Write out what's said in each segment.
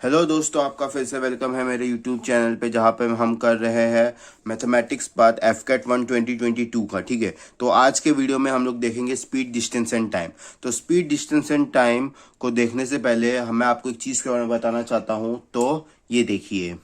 Hello दोस्तों, आपका फिर से वेलकम है मेरे यूट्यूब चैनल पे, जहाँ पे हम कर रहे हैं मैथमेटिक्स पार्ट एफकेट 1 2022 का। ठीक है, तो आज के वीडियो में हम लोग देखेंगे स्पीड, डिस्टेंस एंड टाइम। तो स्पीड, डिस्टेंस एंड टाइम को देखने से पहले मैं आपको एक चीज़ के बारे में बताना चाहता हूँ, तो ये देखिए।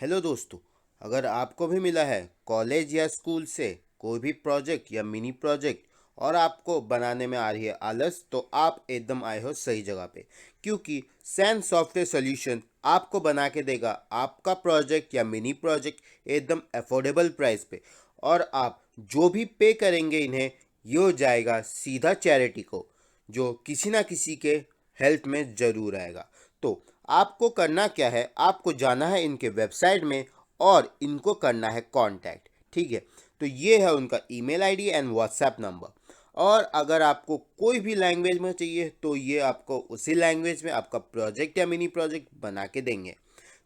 हेलो दोस्तों, अगर आपको भी मिला है कॉलेज या स्कूल से कोई भी प्रोजेक्ट या मिनी प्रोजेक्ट और आपको बनाने में आ रही है आलस, तो आप एकदम आए हो सही जगह पे, क्योंकि सैन सॉफ्टवेयर सॉल्यूशन आपको बना के देगा आपका प्रोजेक्ट या मिनी प्रोजेक्ट एकदम अफोर्डेबल प्राइस पे। और आप जो भी पे करेंगे इन्हें, ये हो जाएगा सीधा चैरिटी को, जो किसी ना किसी के हेल्प में ज़रूर आएगा। तो आपको करना क्या है, आपको जाना है इनके वेबसाइट में और इनको करना है कांटेक्ट। ठीक है, तो ये है उनका email ID and WhatsApp number. और अगर आपको कोई भी लैंग्वेज में चाहिए तो ये आपको उसी लैंग्वेज में आपका प्रोजेक्ट या मिनी प्रोजेक्ट बना के देंगे।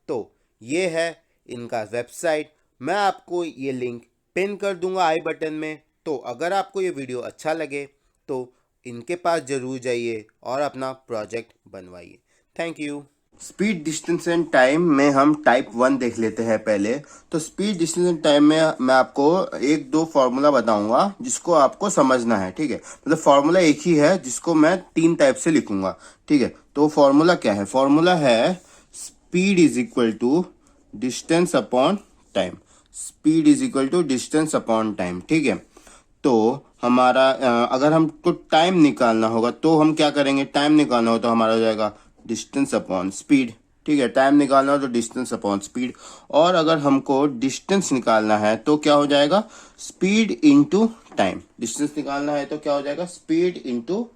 तो ये है इनका वेबसाइट, मैं आपको ये लिंक पिन कर दूंगा आई बटन में। तो अगर आपको ये वीडियो अच्छा लगे तो इनके पास ज़रूर जाइए और अपना प्रोजेक्ट बनवाइए। Thank you. Speed, distance and time में हम टाइप 1 देख लेते हैं पहले। तो स्पीड, डिस्टेंस एंड टाइम में मैं आपको एक दो फॉर्मूला बताऊंगा जिसको आपको समझना है। ठीक है, मतलब फॉर्मूला एक ही है जिसको मैं 3 टाइप से लिखूंगा। ठीक है, तो फॉर्मूला क्या है? फॉर्मूला है speed is equal to distance upon time. Speed is equal to distance upon time. ठीक है, तो हमारा अगर हमको टाइम निकालना होगा तो हम क्या करेंगे? टाइम निकालना हो तो हमारा हो जाएगा डिस्टेंस अपॉन स्पीड। ठीक है, टाइम निकालना हो तो डिस्टेंस अपॉन स्पीड। और अगर हमको डिस्टेंस निकालना है तो क्या हो जाएगा? Speed into time. डिस्टेंस निकालना है तो क्या हो जाएगा? Speed into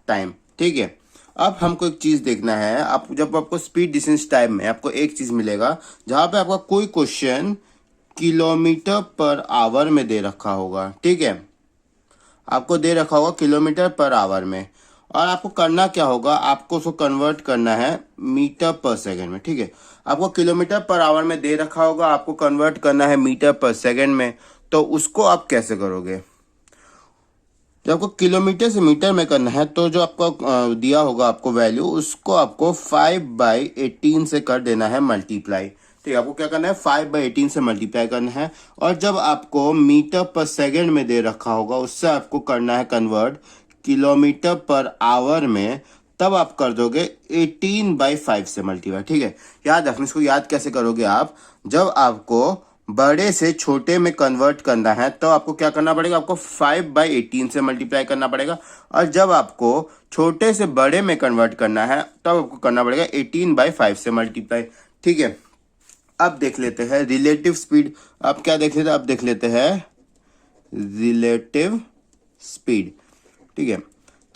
time. ठीक है, अब हमको एक चीज देखना है। आप जब आपको स्पीड, डिस्टेंस, टाइम में आपको एक चीज मिलेगा, जहां पे आपका कोई क्वेश्चन किलोमीटर पर आवर में दे रखा होगा। ठीक है, आपको दे रखा होगा किलोमीटर पर आवर में, और आपको करना क्या होगा? आपको उसको कन्वर्ट करना है मीटर पर सेकंड में। ठीक है, आपको किलोमीटर पर आवर में दे रखा होगा, आपको कन्वर्ट करना है मीटर पर सेकंड में। तो उसको आप कैसे करोगे? जब आपको किलोमीटर से मीटर में करना है तो जो आपको दिया होगा आपको वैल्यू, उसको आपको 5/18 से कर देना है मल्टीप्लाई। ठीक है, आपको क्या करना है? 5/18 से मल्टीप्लाई करना है। और जब आपको मीटर पर सेकंड में दे रखा होगा, उससे आपको करना है कन्वर्ट किलोमीटर पर आवर में, तब आप कर दोगे 18/5 से मल्टीप्लाई। ठीक है, याद रखना। इसको याद कैसे करोगे आप? जब आपको बड़े से छोटे में कन्वर्ट करना है तो आपको क्या करना पड़ेगा? आपको 5/18 से मल्टीप्लाई करना पड़ेगा। और जब आपको छोटे से बड़े में कन्वर्ट करना है तब आपको करना पड़ेगा 18/5 से मल्टीप्लाई। ठीक है, अब देख लेते हैं रिलेटिव स्पीड। अब क्या देख लेते हैं? अब देख लेते हैं रिलेटिव स्पीड। ठीक है,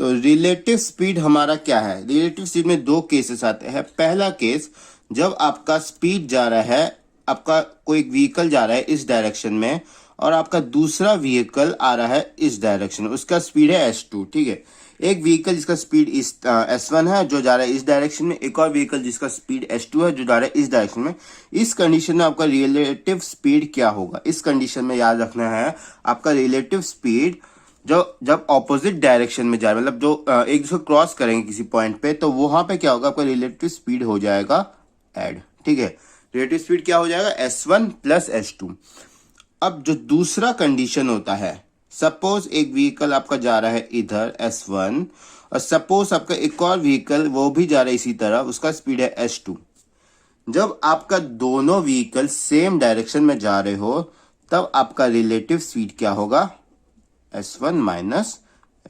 तो रिलेटिव स्पीड हमारा क्या है? रिलेटिव स्पीड में दो केसेस आते हैं। पहला केस, जब आपका स्पीड जा रहा है, आपका कोई व्हीकल जा रहा है इस डायरेक्शन में और आपका दूसरा व्हीकल आ रहा है इस डायरेक्शन में, उसका स्पीड है s2। ठीक है, एक व्हीकल जिसका स्पीड इस s1 है जो जा रहा है इस डायरेक्शन में, एक और व्हीकल जिसका स्पीड s2 है जो जा रहा है इस डायरेक्शन में। इस कंडीशन में आपका रिलेटिव स्पीड क्या होगा? इस कंडीशन में याद रखना है, आपका रिलेटिव स्पीड जो जब ऑपोजिट डायरेक्शन में जा रहा है, मतलब जो एक दूसरे क्रॉस करेंगे किसी पॉइंट पे, तो वहां पे क्या होगा? आपका रिलेटिव स्पीड हो जाएगा ऐड। ठीक है, रिलेटिव स्पीड क्या हो जाएगा? s1 plus s2। अब जो दूसरा कंडीशन होता है, सपोज एक व्हीकल आपका जा रहा है इधर s1 और सपोज आपका एक और व्हीकल वो भी जा रहा है इसी तरह, उसका स्पीड है s2। जब आपका दोनों व्हीकल सेम डायरेक्शन में जा रहे हो तब आपका रिलेटिव स्पीड क्या होगा? s1 minus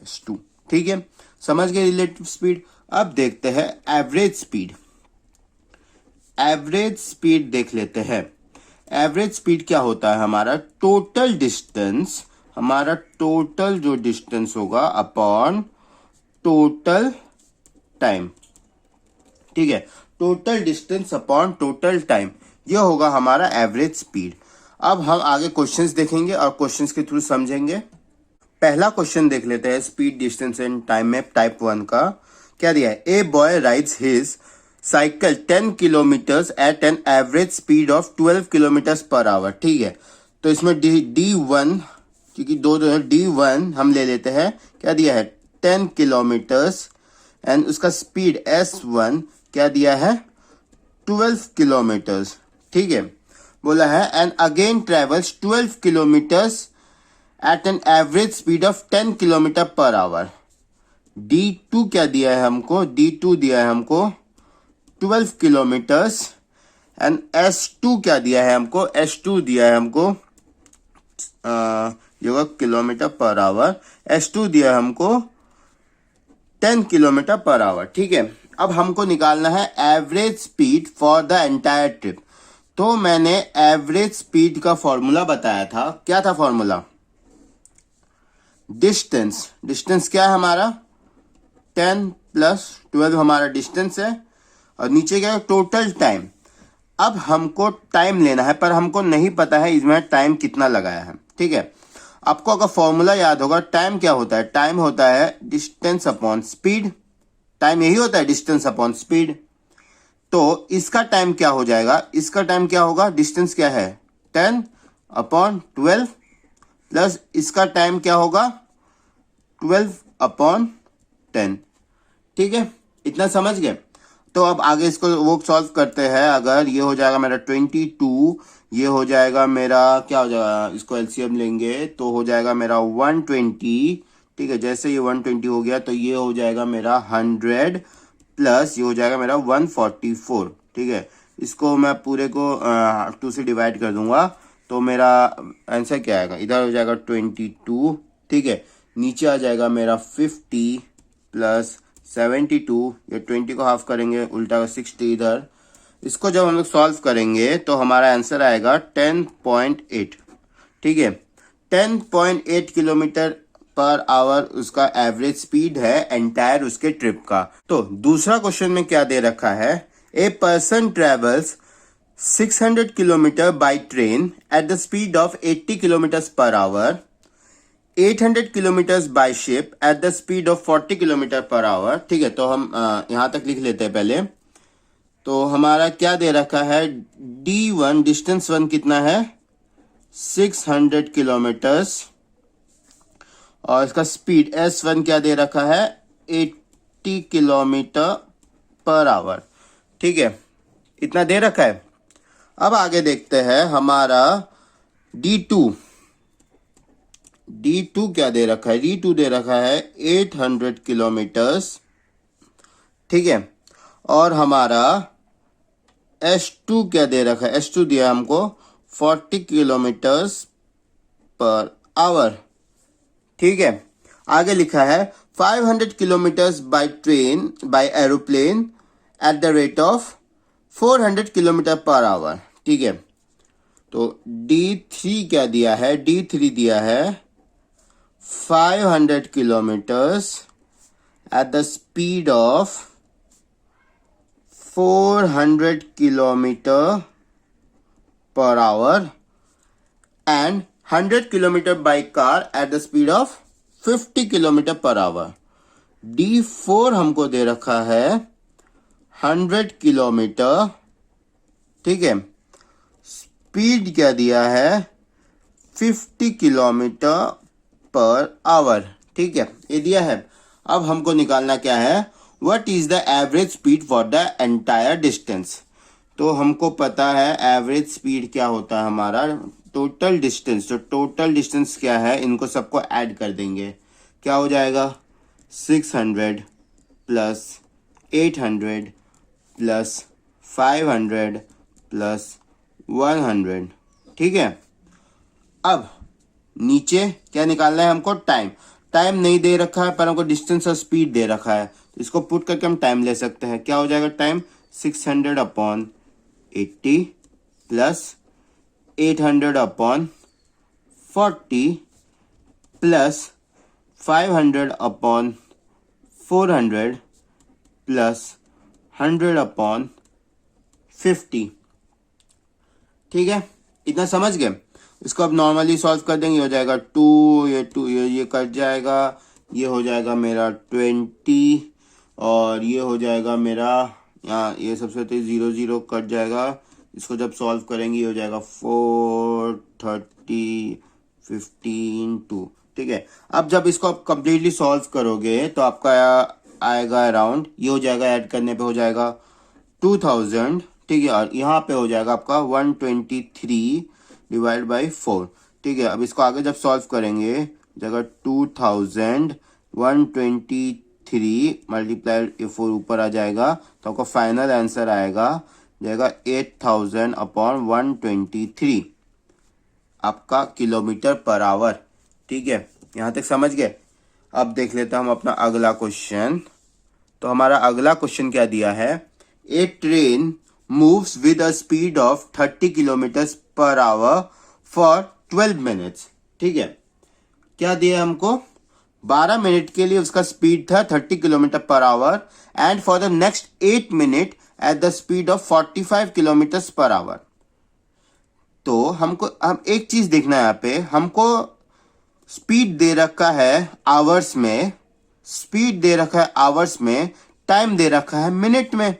s2। ठीक है, समझ गए रिलेटिव स्पीड। अब देखते हैं एवरेज स्पीड। एवरेज स्पीड देख लेते हैं। एवरेज स्पीड क्या होता है? हमारा टोटल डिस्टेंस, हमारा टोटल जो डिस्टेंस होगा अपॉन टोटल टाइम। ठीक है, total distance upon total time, ये होगा हमारा एवरेज स्पीड। अब हम आगे क्वेश्चंस देखेंगे और क्वेश्चंस के थ्रू समझेंगे। पहला क्वेश्चन देख लेते हैं स्पीड, डिस्टेंस एंड टाइम में टाइप 1 का। क्या दिया है? A boy rides his cycle 10 kilometers at an average speed of 12 kilometers per hour. ठीक है, तो इसमें D1, क्योंकि दो जो है D1 हम ले लेते हैं। क्या दिया है? 10 किलोमीटर्स एंड उसका स्पीड S1 क्या दिया है? 12 किलोमीटर्स, ठीक है। बोला है and again travels 12 kilometers at an average speed of 10 kilometer per hour. D2 क्या दिया है हमको, D2 दिया है हमको 12 किलोमीटर्स एंड S2 क्या दिया है हमको, S2 दिया है हमको ये होगा किलोमीटर पर आवर, S2 दिया है हमको 10 किलोमीटर पर आवर, ठीक है। अब हमको निकालना है average speed for the entire trip. तो मैंने एवरेज स्पीड का फॉर्मूला बताया था, क्या था फॉर्मूला, डिस्टेंस, डिस्टेंस क्या है हमारा 10 प्लस 12 हमारा डिस्टेंस है, और नीचे क्या है टोटल टाइम। अब हमको टाइम लेना है पर हमको नहीं पता है इसमें टाइम कितना लगाया है, ठीक है। आपको अगर फॉर्मूला याद होगा, टाइम क्या होता है, टाइम होता है डिस्टेंस अपॉन स्पीड, टाइम यही होता है डिस्टेंस अपॉन स्पीड। तो इसका टाइम क्या हो जाएगा, इसका टाइम क्या होगा, डिस्टेंस क्या है 10 अपॉन 12 प्लस इसका टाइम क्या होगा 12 अपॉन 10, ठीक है। इतना समझ गए। तो अब आगे इसको वो सॉल्व करते हैं। अगर ये हो जाएगा मेरा 22, ये हो जाएगा मेरा क्या हो जाएगा, इसको एलसीएम लेंगे तो हो जाएगा मेरा 120, ठीक है। जैसे ये 120 हो गया तो ये हो जाएगा मेरा 100 प्लस ये हो जाएगा मेरा 144, ठीक है। इसको मैं पूरे को 2 से डिवाइड कर दूंगा तो मेरा आंसर क्या आएगा, इधर हो जाएगा 22, ठीक है। नीचे आ जाएगा मेरा 50 प्लस 72, ये 20 को हाफ करेंगे उल्टा 60 इधर। इसको जब हम लोग सॉल्व करेंगे तो हमारा आंसर आएगा 10.8, ठीक है। 10.8 किलोमीटर पर आवर उसका एवरेज स्पीड है एंटायर उसके ट्रिप का। तो दूसरा क्वेश्चन में क्या दे रखा है, a person travels 600 kilometre by train at the speed of 80 kilometre per our, 800 kilometre by ship at the speed of 40 kilometre per hour, ठीक है। तो हम यहां तक लिख लेते हैं पहले। तो हमारा क्या दे रखा है, D1 डिस्टेंस 1 कितना है 600 किलोमीटर्स, और इसका स्पीड S1 क्या दे रखा है 80 किलोमीटर पर आवर, ठीक है। इतना दे रखा है। अब आगे देखते हैं हमारा D2 क्या दे रखा है, D2 दे रखा है 800 किलोमीटर्स, ठीक है। और हमारा S2 क्या दे रखा है, S2 दिया हमको 40 किलोमीटर्स पर आवर, ठीक है। आगे लिखा है 500 kilometers by train by aeroplane at the rate of 400 kilometer per hour, ठीक है। तो D3 क्या दिया है, D3 दिया है 500 kilometers at the speed of 400 kilometer per hour and 100 kilometer by car at the speed of 50 kilometer per hour. D4 हमको दे रखा है 100 किलोमीटर, ठीक है। स्पीड क्या दिया है 50 किलोमीटर पर आवर, ठीक है, ये दिया है। अब हमको निकालना क्या है, what is the average speed for the entire distance. तो हमको पता है एवरेज स्पीड क्या होता है हमारा, टोटल डिस्टेंस। तो टोटल डिस्टेंस क्या है, इनको सबको ऐड कर देंगे, क्या हो जाएगा 600 प्लस 800 प्लस 500 प्लस 100, ठीक है। अब नीचे क्या निकालना है हमको, टाइम। टाइम नहीं दे रखा है पर हमको डिस्टेंस और स्पीड दे रखा है, तो इसको पुट करके हम टाइम ले सकते हैं। क्या हो जाएगा time 600 upon 80 plus 800 upon 40 plus 500 upon 400 plus 100 upon 50, ठीक है। इतना समझ गए। इसको अब नॉर्मली सॉल्व कर देंगे, हो जाएगा 2, ये कट जाएगा, ये हो जाएगा मेरा 20 और ये हो जाएगा मेरा यहाँ ये सबसे तो 0 0 कट जाएगा। इसको जब सॉल्व करेंगे ये हो जाएगा 4 30 15 2, ठीक है। अब जब इसको आप कंप्लीटली सॉल्व करोगे तो आपका आएगा अराउंड, ये हो जाएगा ऐड करने पे हो जाएगा 2000 ठीक है, और यहाँ पे हो जाएगा आपका 123 डिवाइड बाई 4। ठीक है, अब इसको आगे जब सॉल्व करेंगे जगह 2123 मल्टीप्लाई 4 ऊपर आ जाएगा तो आपका फाइनल आंसर आएगा 8000 अपॉन 123 आपका किलोमीटर पर आवर। ठीक है, यहाँ तक समझ गए। अब देख लेते हैं हम अपना अगला क्वेश्चन। तो हमारा अगला क्वेश्चन क्या दिया है, a train moves with a speed of 30 kilometre per hour for 12 minutes. ठीक है, क्या दिया हमको, 12 मिनट के लिए उसका स्पीड था 30 kilometre per hour and for the next 8 minute at the speed of 45 kilometre per our. तो हम एक चीज देखना है यहाँ पे, हमको स्पीड दे रखा है आवर्स में, स्पीड दे रखा है आवर्स में, टाइम दे रखा है मिनट में।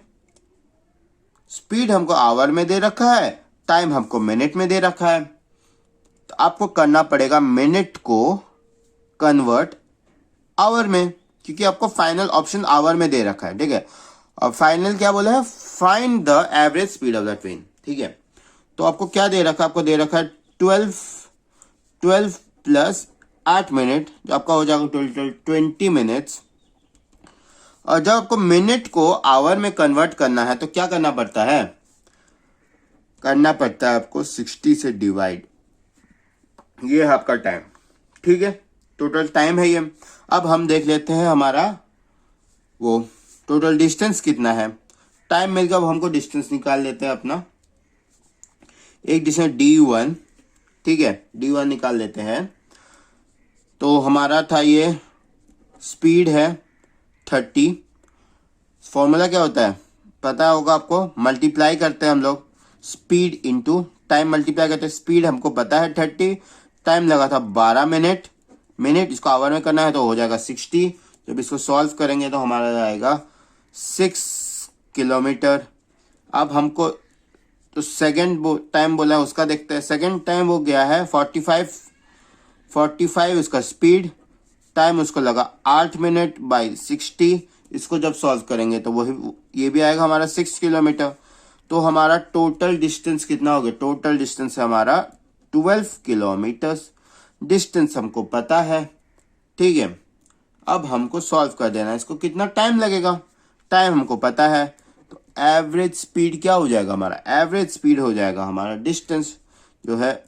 स्पीड हमको आवर में दे रखा है, टाइम हमको मिनट में दे रखा है। तो आपको करना पड़ेगा मिनट को कन्वर्ट आवर में, क्योंकि आपको फाइनल ऑप्शन आवर में दे रखा है। ठीक है, और फाइनल क्या बोला है, find the average speed of the train. ठीक है, तो आपको क्या दे रखा है, आपको दे रखा है 12 प्लस 8 मिनट, जो आपका हो जाएगा टोटल 20 मिनट्स। और जब आपको मिनट को आवर में कन्वर्ट करना है तो क्या करना पड़ता है, करना पड़ता है आपको 60 से डिवाइड। ये है आपका टाइम। ठीक है, टोटल टाइम है ये। अब हम देख लेते हैं हमारा वो टोटल डिस्टेंस कितना है। टाइम मिल गया, अब हमको डिस्टेंस निकाल लेते हैं अपना। एक डिस्टेंस D1, ठीक है, D1 निकाल लेते हैं। तो हमारा था ये स्पीड है 30। फॉर्मूला क्या होता है पता होगा आपको, मल्टीप्लाई करते हैं हम लोग स्पीड इंटू टाइम, मल्टीप्लाई करते हैं। स्पीड हमको पता है 30, टाइम लगा था 12 मिनट, इसको आवर में करना है तो हो जाएगा 60। जब इसको सॉल्व करेंगे तो हमारा आएगा 6 किलोमीटर। अब हमको तो सेकंड टाइम बोला है उसका देखते हैं। सेकंड टाइम वो गया है 45 उसका स्पीड, टाइम उसको लगा 8 मिनट बाई 60। इसको जब सॉल्व करेंगे तो वही ये भी आएगा हमारा 6 किलोमीटर। तो हमारा टोटल डिस्टेंस कितना हो गया, टोटल डिस्टेंस है हमारा 12 किलोमीटर्स। डिस्टेंस हमको पता है। ठीक है, अब हमको सॉल्व कर देना है इसको, कितना टाइम लगेगा, टाइम हमको पता है। तो एवरेज स्पीड क्या हो जाएगा हमारा, एवरेज स्पीड हो जाएगा हमारा डिस्टेंस जो है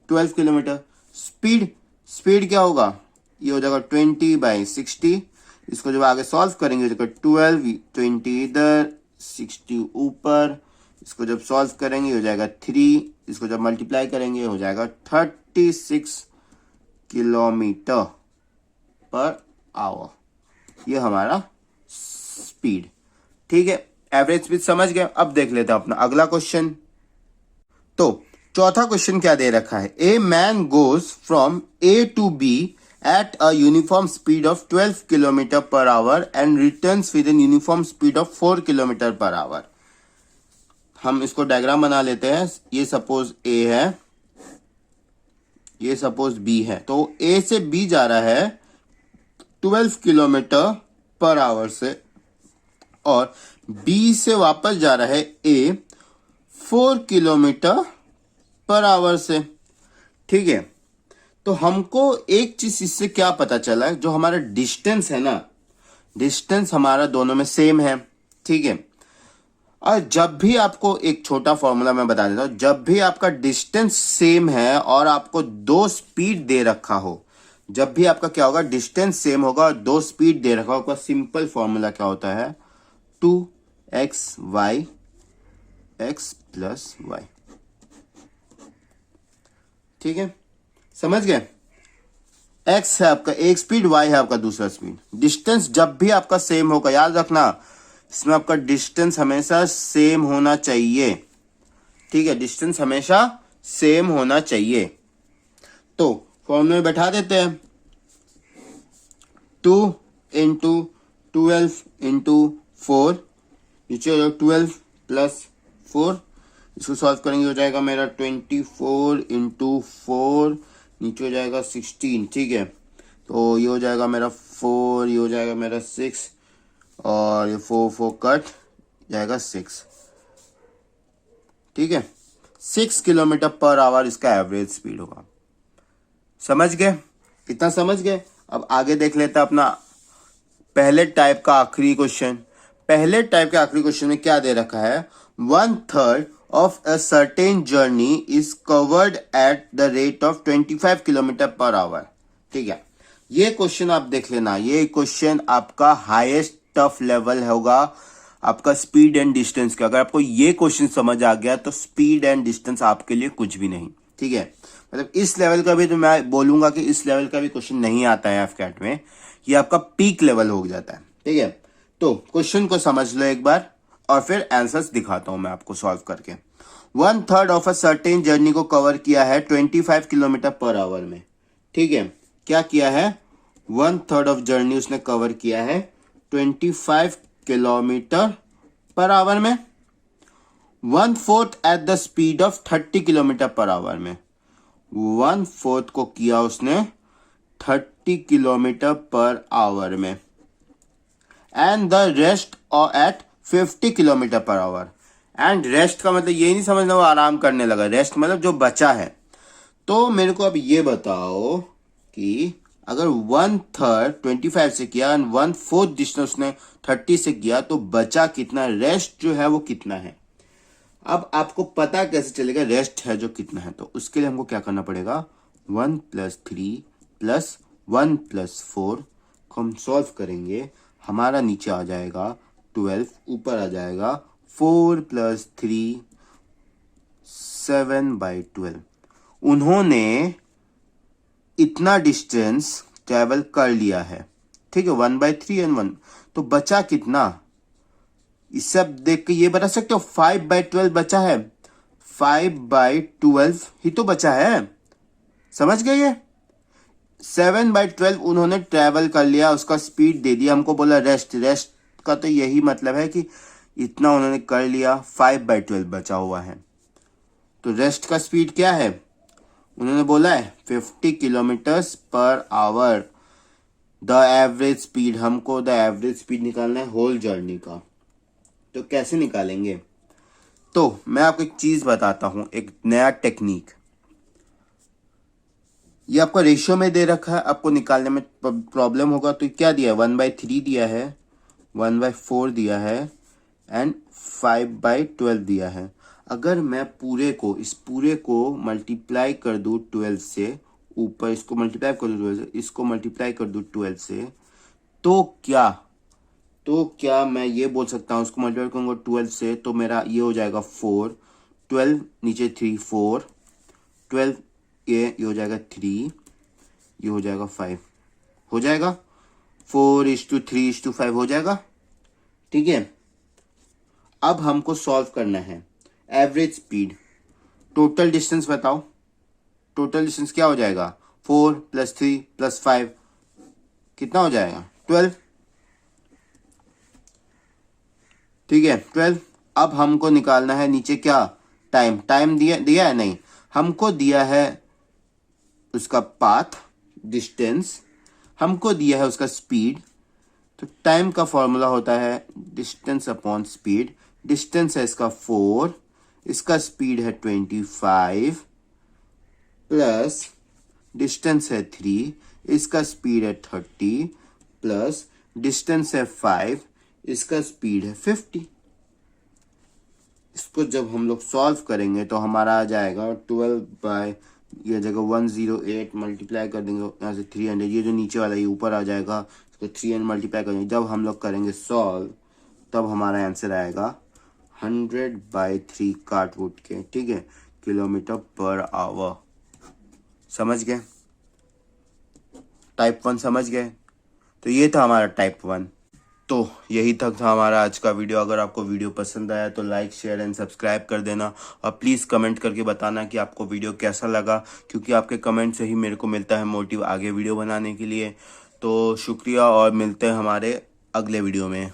12 किलोमीटर। स्पीड क्या होगा, ये हो जाएगा 20 बाई 60। इसको जब आगे सॉल्व करेंगे तो 12, 20 इधर 60 ऊपर, इसको जब सॉल्व करेंगे हो जाएगा 3, इसको जब मल्टीप्लाई करेंगे हो जाएगा 36 किलोमीटर पर आवर। ये हमारा स्पीड। ठीक है, एवरेज स्पीड समझ गए। अब देख लेते हैं अपना अगला क्वेश्चन। तो चौथा क्वेश्चन क्या दे रखा है, a man goes from A to B at a uniform speed of 12 kilometer per hour and returns with an uniform speed of 4 kilometer per hour. हम इसको डायग्राम बना लेते हैं। ये सपोज ए है, ये सपोज बी है। तो ए से बी जा रहा है 12 किलोमीटर पर आवर से, और बी से वापस जा रहा है ए 4 किलोमीटर पर आवर से। ठीक है, तो हमको एक चीज इससे क्या पता चला है, जो हमारा डिस्टेंस है ना, डिस्टेंस हमारा दोनों में सेम है। ठीक है, और जब भी आपको एक छोटा फॉर्मूला मैं बता देता हूं, जब भी आपका डिस्टेंस सेम है और आपको दो स्पीड दे रखा हो, जब भी आपका क्या होगा, डिस्टेंस सेम होगा और दो स्पीड दे रखा होगा, सिंपल फॉर्मूला क्या होता है, 2xy x प्लस y। ठीक है, समझ गए। x है आपका एक स्पीड, y है आपका दूसरा स्पीड। डिस्टेंस जब भी आपका सेम होगा, याद रखना इसमें आपका डिस्टेंस हमेशा सेम होना चाहिए। ठीक है, डिस्टेंस हमेशा सेम होना चाहिए। तो फॉर्मूले में बैठा देते हैं, 2 इंटू 12 इंटू 4, नीचे हो जाएगा 12 प्लस 4। इसको सॉल्व करेंगे हो जाएगा मेरा 24 इंटू 4, नीचे हो जाएगा 16। ठीक है, तो ये हो जाएगा मेरा 4, ये हो जाएगा मेरा 6, और ये 4 कट जाएगा 6। ठीक है, 6 किलोमीटर पर आवर इसका एवरेज स्पीड होगा। समझ गए, इतना समझ गए। अब आगे देख लेते हैं अपना पहले टाइप का आखिरी क्वेश्चन। पहले टाइप के आखिरी क्वेश्चन में क्या दे रखा है, 1/3 of a certain journey is covered eight the rate of 25 kilometre per hour. ठीक है, ये क्वेश्चन आप देख लेना, ये क्वेश्चन आपका हाईएस्ट टफ लेवल होगा आपका स्पीड एंड डिस्टेंस का। अगर आपको ये क्वेश्चन समझ आ गया तो स्पीड एंड डिस्टेंस आपके लिए कुछ भी नहीं। ठीक है, मतलब इस लेवल का भी, तो मैं बोलूंगा कि इस लेवल का भी क्वेश्चन नहीं आता है एफकैट में, ये आपका पीक लेवल हो जाता है। ठीक है, तो क्वेश्चन को समझ लो एक बार और फिर आंसर्स दिखाता हूं मैं आपको सॉल्व करके। 1/3 ऑफ अ सर्टेन जर्नी को कवर किया है 25 किलोमीटर पर आवर में। ठीक है, क्या किया है, 1/3 ऑफ जर्नी उसने कवर किया है 25 किलोमीटर पर आवर में। 1/4 at the speed of 30 kilometre per our में। 1/4 को किया उसने 30 किलोमीटर पर आवर में। And the rest at 50 kilometre per hour. And rest का मतलब ये नहीं समझना वो आराम करने लगा, रेस्ट मतलब जो बचा है। तो मेरे को अब ये बताओ कि अगर 1/3 25 से किया एंड 1/4 डिस्टेंस उसने 30 से किया तो बचा कितना, रेस्ट जो है वो कितना है। अब आपको पता कैसे चलेगा रेस्ट है जो कितना है, तो उसके लिए हमको क्या करना पड़ेगा, 1 + 3 + 1 + 4 को हम सॉल्व करेंगे। हमारा नीचे आ जाएगा 12, ऊपर आ जाएगा 4 + 3 7/12। उन्होंने इतना डिस्टेंस ट्रेवल कर लिया है। ठीक है, 1/3 एंड 1, तो बचा कितना, इस सब देख के ये बता सकते हो 5/12 बचा है। 5/12 ही तो बचा है, समझ गए ये। 7/12 उन्होंने ट्रेवल कर लिया, उसका स्पीड दे दिया, हमको बोला रेस्ट। रेस्ट का तो यही मतलब है कि इतना उन्होंने कर लिया, 5/12 बचा हुआ है। तो रेस्ट का स्पीड क्या है, उन्होंने बोला है 50 kilometres per our. The average speed, हमको द एवरेज स्पीड निकालना है होल जर्नी का। तो कैसे निकालेंगे, तो मैं आपको एक चीज बताता हूं, एक नया टेक्निक। ये आपका रेशियो में दे रखा है, आपको निकालने में प्रॉब्लम होगा। तो क्या दिया है, 1/3 दिया है, 1/4 दिया है एंड 5/12 दिया है। अगर मैं पूरे को, इस पूरे को मल्टीप्लाई कर दूं 12 से, ऊपर इसको मल्टीप्लाई कर दूं 12 से, इसको मल्टीप्लाई कर दूं 12 से, तो क्या मैं ये बोल सकता हूँ, उसको मल्टीप्लाई करूंगा 12 से तो मेरा ये हो जाएगा 4, 12 नीचे 3 4, 12 ये हो जाएगा 3, ये हो जाएगा 5, हो जाएगा 4:3:5 हो जाएगा। ठीक है, अब हमको सॉल्व करना है एवरेज स्पीड। टोटल डिस्टेंस बताओ, टोटल डिस्टेंस क्या हो जाएगा, 4 + 3 + 5 कितना हो जाएगा, 12। ठीक है, 12। अब हमको निकालना है नीचे क्या, टाइम। टाइम दिया है नहीं, हमको दिया है उसका पाथ, डिस्टेंस, हमको दिया है उसका स्पीड। तो टाइम का फॉर्मूला होता है डिस्टेंस अपॉन स्पीड। डिस्टेंस है इसका 4, इसका स्पीड है 25 प्लस डिस्टेंस है 3, इसका स्पीड है 30 प्लस डिस्टेंस है 5, इसका स्पीड है 50। इसको जब हम लोग सॉल्व करेंगे तो हमारा आ जाएगा 12 ये जगह 108 मल्टीप्लाई कर देंगे यहाँ से 300, ये जो नीचे वाला ये ऊपर आ जाएगा, इसको 300 मल्टीप्लाई करेंगे। जब हम लोग करेंगे सॉल्व तब हमारा आंसर आएगा 100/3 काटवुड के, ठीक है, किलोमीटर पर आवर। समझ गए, टाइप 1 समझ गए। तो ये था हमारा टाइप 1। तो यही तक था हमारा आज का वीडियो। अगर आपको वीडियो पसंद आया तो लाइक शेयर एंड सब्सक्राइब कर देना और प्लीज़ कमेंट करके बताना कि आपको वीडियो कैसा लगा, क्योंकि आपके कमेंट से ही मेरे को मिलता है मोटिव आगे वीडियो बनाने के लिए। तो शुक्रिया और मिलते हैं हमारे अगले वीडियो में।